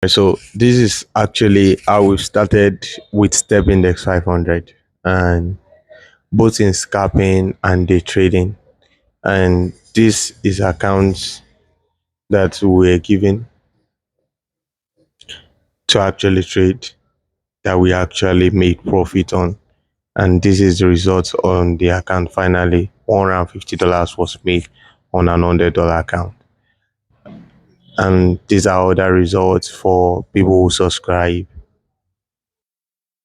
So this is actually how we started with Step Index 500, and both in scalping and day trading. And this is accounts that we were given to actually trade, that we actually made profit on. And this is the result on the account. Finally, $150 was made on an $100 account. And these are other results for people who subscribe,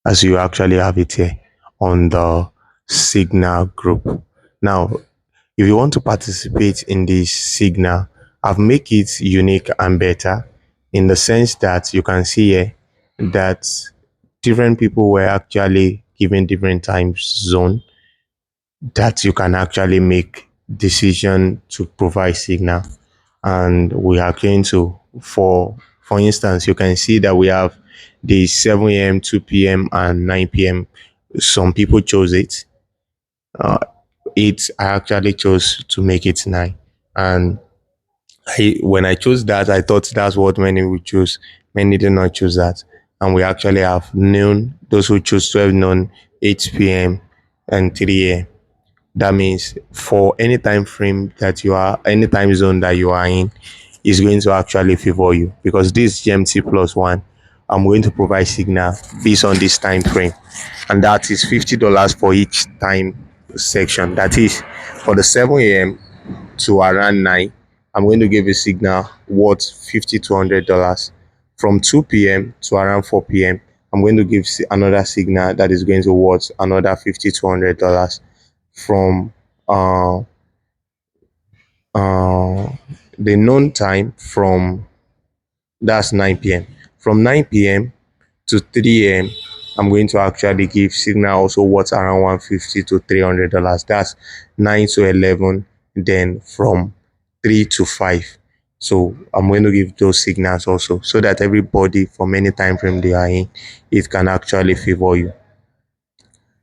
as you actually have it here on the Signal group. Now, if you want to participate in this Signal, I've make it unique and better in the sense that you can see here that different people were actually given different time zone that you can actually make decision to provide signal. And we are going to, for instance, you can see that we have the 7 a.m., 2 p.m., and 9 p.m. Some people chose it. uh, I actually chose to make it 9. And when I chose that, I thought that's what many would choose. Many did not choose that. And we actually have noon, those who choose 12 noon, 8 p.m., and 3 a.m. That means for any time frame that you are, any time zone that you are in, is going to actually favor you, because this GMT plus one, I'm going to provide signal based on this time frame, and that is $50 for each time section. That is for the 7 a.m. to around 9. I'm going to give a signal worth $50 to $100. From 2 p.m. to around 4 p.m., I'm going to give another signal that is going to worth another $50 to $100. From uh, uh, the noon time, from that's 9 p.m. From 9 p.m. to 3 a.m., I'm going to actually give signal also worth around $150 to $300. That's 9 to 11, then from 3 to 5. So I'm going to give those signals also, so that everybody from any time frame they are in, it can actually favor you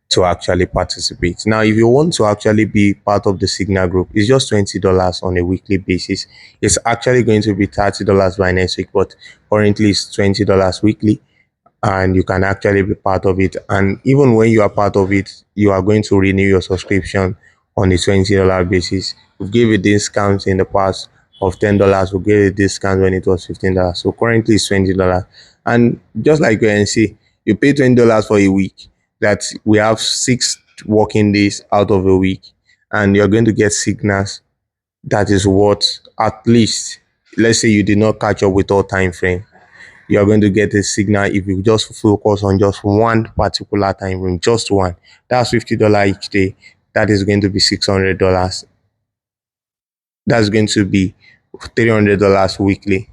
to actually participate. Now, if you want to actually be part of the Signal group, it's just $20 on a weekly basis. It's actually going to be $30 by next week, but currently it's $20 weekly, and you can actually be part of it. And even when you are part of it, you are going to renew your subscription on a $20 basis. We gave a discount in the past of $10. We gave a discount when it was $15. So currently it's $20. And just like you can see, you pay $20 for a week, that we have 6 working days out of a week, and you're going to get signals that is what, at least, let's say you did not catch up with all time frame, you're going to get a signal if you just focus on just one particular time frame, just one. That's $50 each day. That is going to be $600. That's going to be $300 weekly.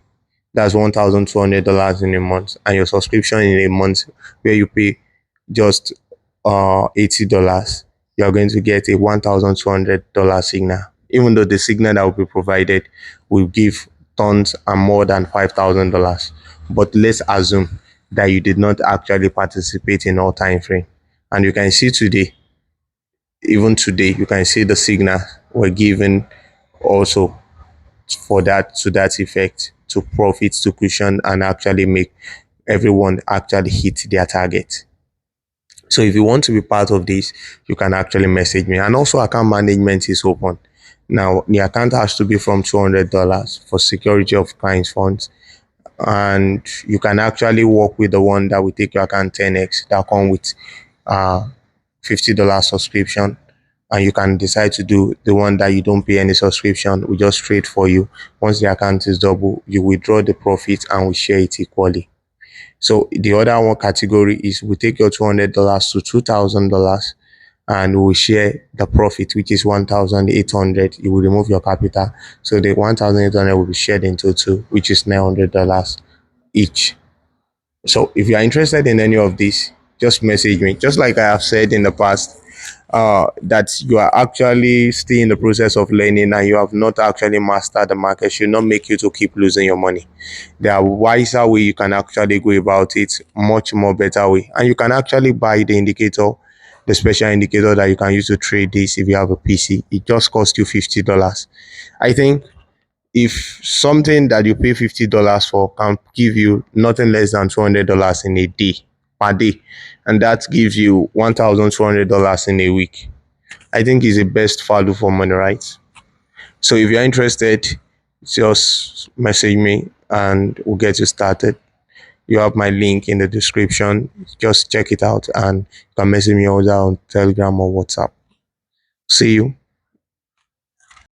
That's $1,200 in a month. And your subscription in a month, where you pay just $80, you're going to get a $1,200 signal. Even though the signal that will be provided will give tons and more than $5,000, but let's assume that you did not actually participate in all time frame. And you can see today, even today, you can see the signal were given also for that, to that effect, to profit, to cushion, and actually make everyone actually hit their target. So if you want to be part of this, you can actually message me. And also, account management is open. Now, the account has to be from $200 for security of clients' funds. And you can actually work with the one that will take your account 10x, that come with uh $50 subscription. And you can decide to do the one that you don't pay any subscription, we just trade for you. Once the account is double, you withdraw the profit and we share it equally. So the other one category is, we take your $200 to $2,000, and we share the profit, which is 1,800. You will remove your capital, so the 1,800 will be shared into two, which is $900 each. So if you are interested in any of this, just message me. Just like I have said in the past, that you are actually still in the process of learning and you have not actually mastered the market should not make you to keep losing your money. There are wiser way you can actually go about it, much more better way. And you can actually buy the indicator, the special indicator that you can use to trade this. If you have a PC, it just costs you $50. I think if something that you pay $50 for can give you nothing less than $200 in a day per day, and that gives you $1,200 in a week, I think is the best value for money, right? So if you're interested, just message me and we'll get you started. You have my link in the description. Just check it out and you can message me either on Telegram or WhatsApp. See you.